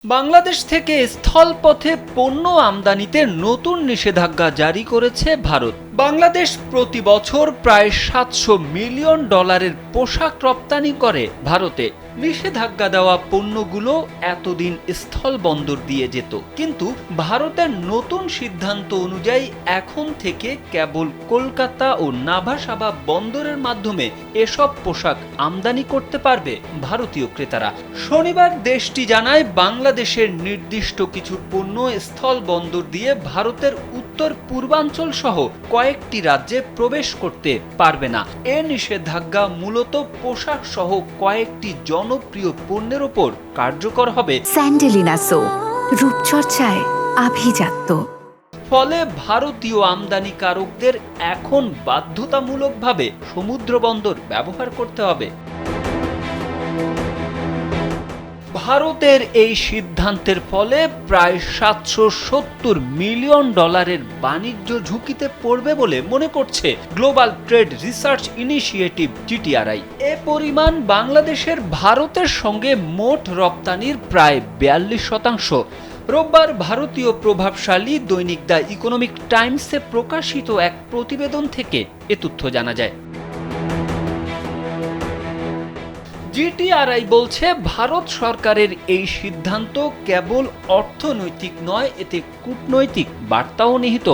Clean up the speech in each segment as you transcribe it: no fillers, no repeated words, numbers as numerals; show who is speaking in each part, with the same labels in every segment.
Speaker 1: বাংলাদেশ থেকে স্থলপথে পণ্য আমদানিতে নতুন নিষেধাজ্ঞা জারি করেছে ভারত। বাংলাদেশ প্রতি বছর প্রায় $700 মিলিয়ন পোশাক রপ্তানি করে ভারতে। নিষেধাজ্ঞা দেওয়া পণ্যগুলো এতদিন স্থল বন্দর দিয়ে যেত, কিন্তু ভারতের নতুন সিদ্ধান্ত অনুযায়ী এখন থেকে কেবল কলকাতা ও নাভাসাবা বন্দরের মাধ্যমে এসব পোশাক আমদানি করতে পারবে ভারতীয় ক্রেতারা। শনিবার দেশটি জানায় বাংলাদেশের নির্দিষ্ট কিছু পণ্য স্থল বন্দর দিয়ে ভারতের উত্তর পূর্বাঞ্চল সহ কয়েকটি রাজ্যে প্রবেশ করতে পারবে না। এ নিষেধাজ্ঞা মূলত পোশাক সহ কয়েকটি জনপ্রিয় পণ্যের ওপর কার্যকর হবে।
Speaker 2: স্যান্ডেলিনা সো, রূপচর্চায় আভিজাত্য।
Speaker 1: ফলে ভারতীয় আমদানিকারকদের এখন বাধ্যতামূলকভাবে সমুদ্র বন্দর ব্যবহার করতে হবে। ভারতের এই সিদ্ধান্তের ফলে প্রায় $770 মিলিয়ন বাণিজ্য ঝুঁকিতে পড়বে বলে মনে করছে global trade research initiative GTRI। এ পরিমাণ বাংলাদেশের ভারতের সঙ্গে মোট রপ্তানির প্রায় 42%। রোববার ভারতীয় প্রভাবশালী দৈনিক দ্য ইকোনমিক টাইমসে প্রকাশিত এক প্রতিবেদন থেকে এ তথ্য জানা যায়। GTRI বলছে, ভারত সরকারের এই সিদ্ধান্ত কেবল অর্থনৈতিক নয়, এতে কূটনৈতিক বার্তাও নিহিত।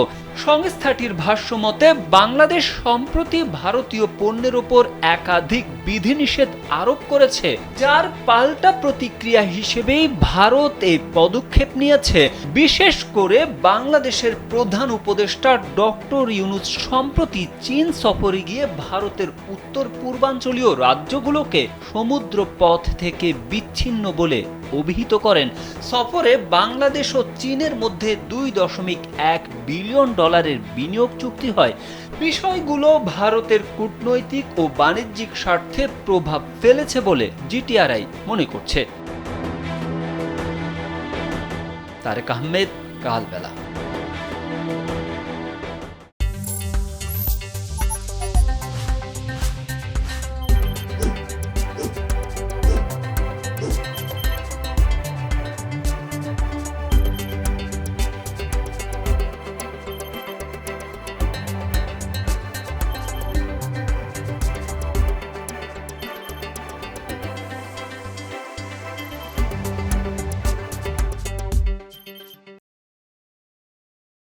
Speaker 1: সংস্থাটির ভাষ্যমতে বাংলাদেশ সম্প্রতি ভারতীয় পণ্যের ওপর একাধিক বিধিনিষেধ আরোপ করেছে, যার পাল্টা প্রতিক্রিয়া হিসেবেই ভারত এই পদক্ষেপ নিয়েছে। বিশেষ করে বাংলাদেশের প্রধান উপদেষ্টা ডক্টর ইউনূস সম্প্রতি চীন সফরে গিয়ে ভারতের উত্তর পূর্বাঞ্চলীয় রাজ্যগুলোকে সমুদ্র পথ থেকে বিচ্ছিন্ন বলে অভিহিত করেন। সফরে বাংলাদেশ ও চীনের মধ্যে $2.1 বিলিয়ন বিনিয়োগ চুক্তি হয়। বিষয়গুলো ভারতের কূটনৈতিক ও বাণিজ্যিক স্বার্থে প্রভাব ফেলেছে বলে GTRI মনে করছে। তারেক আহমেদ, কালবেলা।